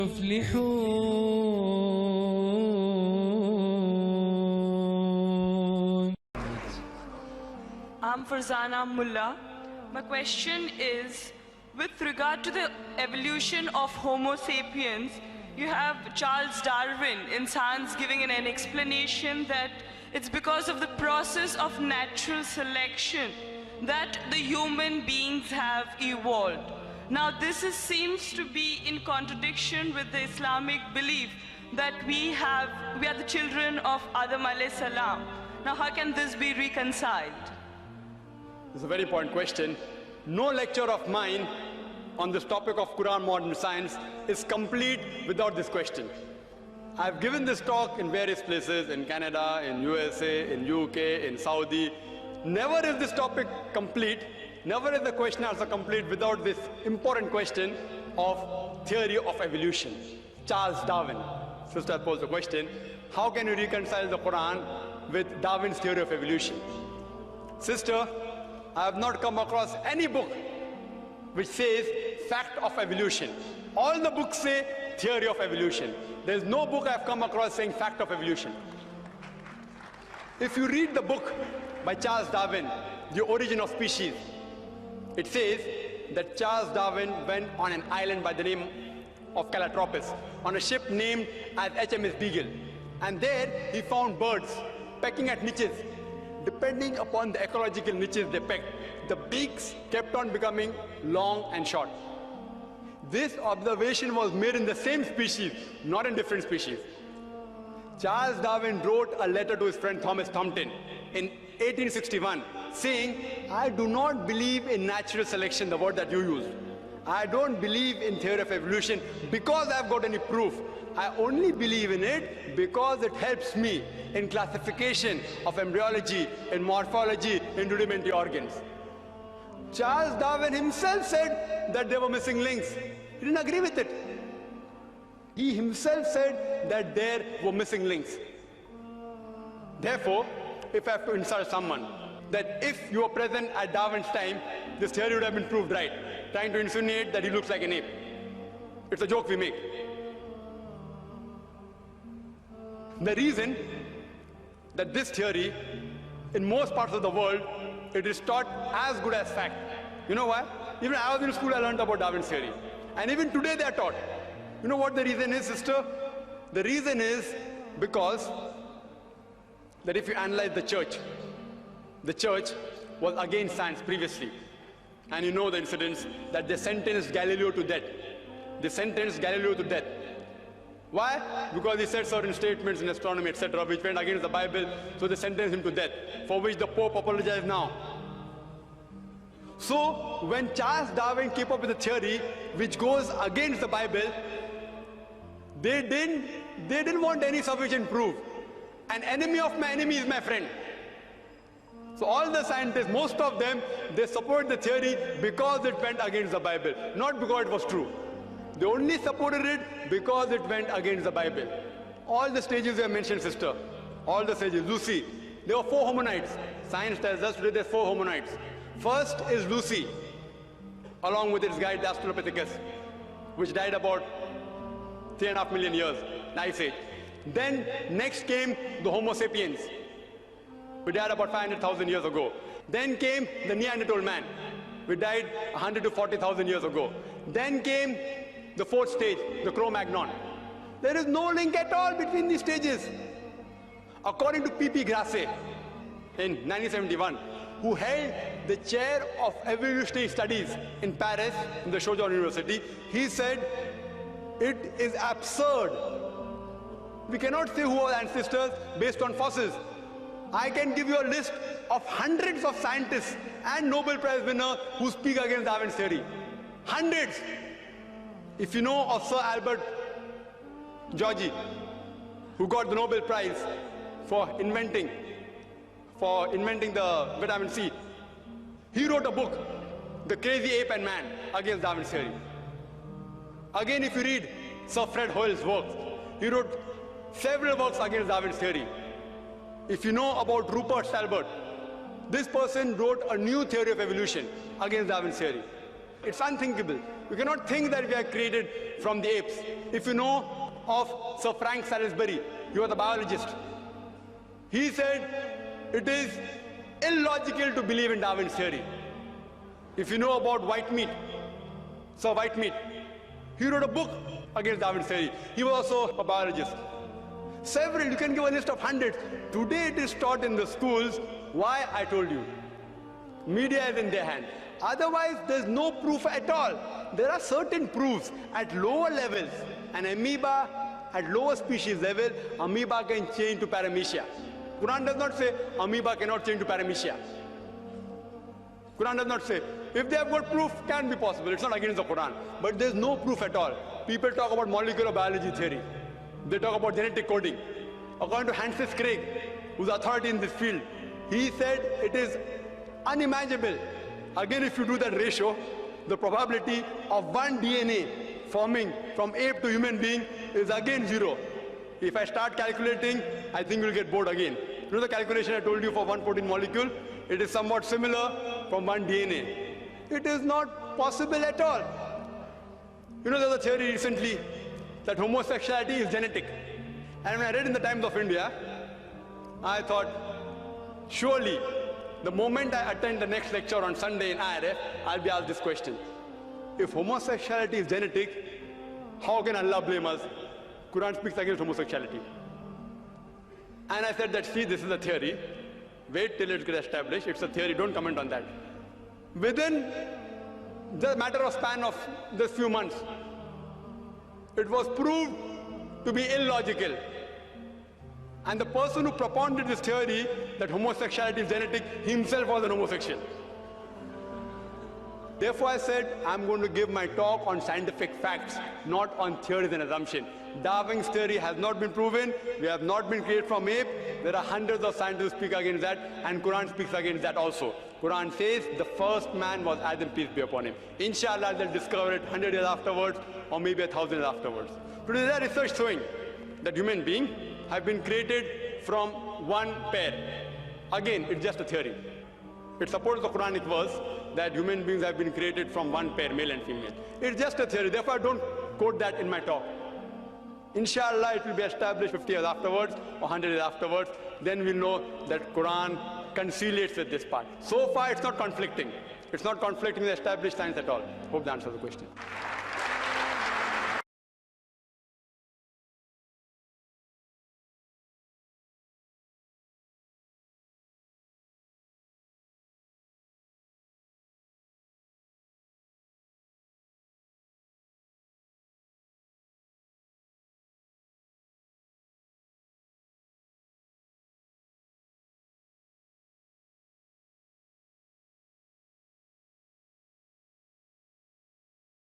I'm Farzana Mullah. My question is, with regard to the evolution of Homo sapiens, you have Charles Darwin in Science giving an explanation that it's because of the process of natural selection that the human beings have evolved. Now this seems to be in contradiction with the Islamic belief that we are the children of Adam alayhi salam. Now how can this be reconciled? This is a very important question. No lecture of mine on this topic of Quran modern science is complete without this question. I've given this talk in various places, in Canada, in USA, in UK, in Saudi. Never is this topic complete, never is the question answer complete without this important question of theory of evolution. Charles Darwin. Sister posed the question, how can you reconcile the Quran with Darwin's theory of evolution? Sister, I have not come across any book which says fact of evolution. All the books say theory of evolution. There is no book I have come across saying fact of evolution. If you read the book by Charles Darwin, The Origin of Species, it says that Charles Darwin went on an island by the name of Calotropis on a ship named as HMS Beagle. And there he found birds pecking at niches. Depending upon the ecological niches they pecked, the beaks kept on becoming long and short. This observation was made in the same species, not in different species. Charles Darwin wrote a letter to his friend Thomas Thompson in 1861 saying, I do not believe in natural selection, the word that you used. I don't believe in theory of evolution because I've got any proof. I only believe in it because it helps me in classification of embryology, in morphology, in rudimentary organs. Charles Darwin himself said that there were missing links. He didn't agree with it. He himself said that there were missing links. Therefore, if I have to insult someone, that if you were present at Darwin's time, this theory would have been proved right, trying to insinuate that he looks like an ape. It's a joke we make. The reason that this theory, in most parts of the world, it is taught as good as fact. You know why? Even I was in school, I learned about Darwin's theory. And even today they are taught. You know what the reason is, sister? The reason is because that if you analyze the church was against science previously. And you know the incidents that they sentenced Galileo to death. They sentenced Galileo to death. Why? Because he said certain statements in astronomy, etc., which went against the Bible, so they sentenced him to death, for which the Pope apologized now. So, when Charles Darwin came up with a theory which goes against the Bible, they didn't want any sufficient proof. An enemy of my enemy is my friend. So all the scientists, most of them, they support the theory because it went against the Bible, not because it was true. They only supported it because it went against the Bible. All the stages you have mentioned, sister, all the stages, Lucy, there were 4 hominids. Science tells us today there's 4 hominids. First is Lucy, along with its guide, the Australopithecus, which died about 3.5 million years, Ice Age. Then next came the Homo sapiens, we died about 500,000 years ago. Then came the Neanderthal man, we died 100 to 40,000 years ago. Then came the 4th stage, the Cro-Magnon. There is no link at all between these stages. According to P.P. Grasset in 1971, who held the chair of evolutionary studies in Paris, in the Sorbonne University, he said, it is absurd. We cannot say who are ancestors based on fossils. I can give you a list of hundreds of scientists and Nobel Prize winners who speak against Darwin's theory. Hundreds. If you know of Sir Albert Georgi, who got the Nobel Prize for inventing the vitamin C, he wrote a book, The Crazy Ape and Man, against Darwin's theory. Again, if you read Sir Fred Hoyle's works, he wrote several works against Darwin's theory. If you know about Rupert Stalbert, this person wrote a new theory of evolution against Darwin's theory. It's unthinkable. You cannot think that we are created from the apes. If you know of Sir Frank Salisbury, he was a biologist. He said it is illogical to believe in Darwin's theory. If you know about white meat, Sir Whitemeat, he wrote a book against Darwin's theory. He was also a biologist. Several, you can give a list of hundreds. Today it is taught in the schools. Why? I told you. Media is in their hand. Otherwise, there's no proof at all. There are certain proofs at lower levels. An amoeba at lower species level, amoeba can change to paramecia. Quran does not say amoeba cannot change to paramecia. Quran does not say. If they have got proof, can be possible. It's not against the Quran. But there's no proof at all. People talk about molecular biology theory. They talk about genetic coding. According to Francis Craig, who's authority in this field, he said it is unimaginable. Again, if you do that ratio, the probability of one DNA forming from ape to human being is again 0. If I start calculating, I think we'll get bored again. You know the calculation I told you for one protein molecule? It is somewhat similar from one DNA. It is not possible at all. You know, there's a theory recently that homosexuality is genetic. And when I read in the Times of India, I thought, surely, the moment I attend the next lecture on Sunday in IRF, I'll be asked this question. If homosexuality is genetic, how can Allah blame us? Quran speaks against homosexuality. And I said that, see, this is a theory. Wait till it gets established. It's a theory, don't comment on that. Within the matter of span of this few months, it was proved to be illogical. And the person who propounded this theory that homosexuality is genetic himself was an homosexual. Therefore I said, I'm going to give my talk on scientific facts, not on theories and assumptions. Darwin's theory has not been proven. We have not been created from ape. There are hundreds of scientists who speak against that, and Quran speaks against that also. Quran says the first man was Adam, peace be upon him. Inshallah, they'll discover it 100 years afterwards, or maybe 1,000 years afterwards. Today there is research showing that human beings have been created from one pair. Again, it's just a theory. It supports the Quranic verse that human beings have been created from one pair, male and female. It's just a theory, therefore I don't quote that in my talk. Inshallah, it will be established 50 years afterwards or 100 years afterwards. Then we'll know that Quran conciliates with this part. So far, it's not conflicting. It's not conflicting with established science at all. Hope that answers the question.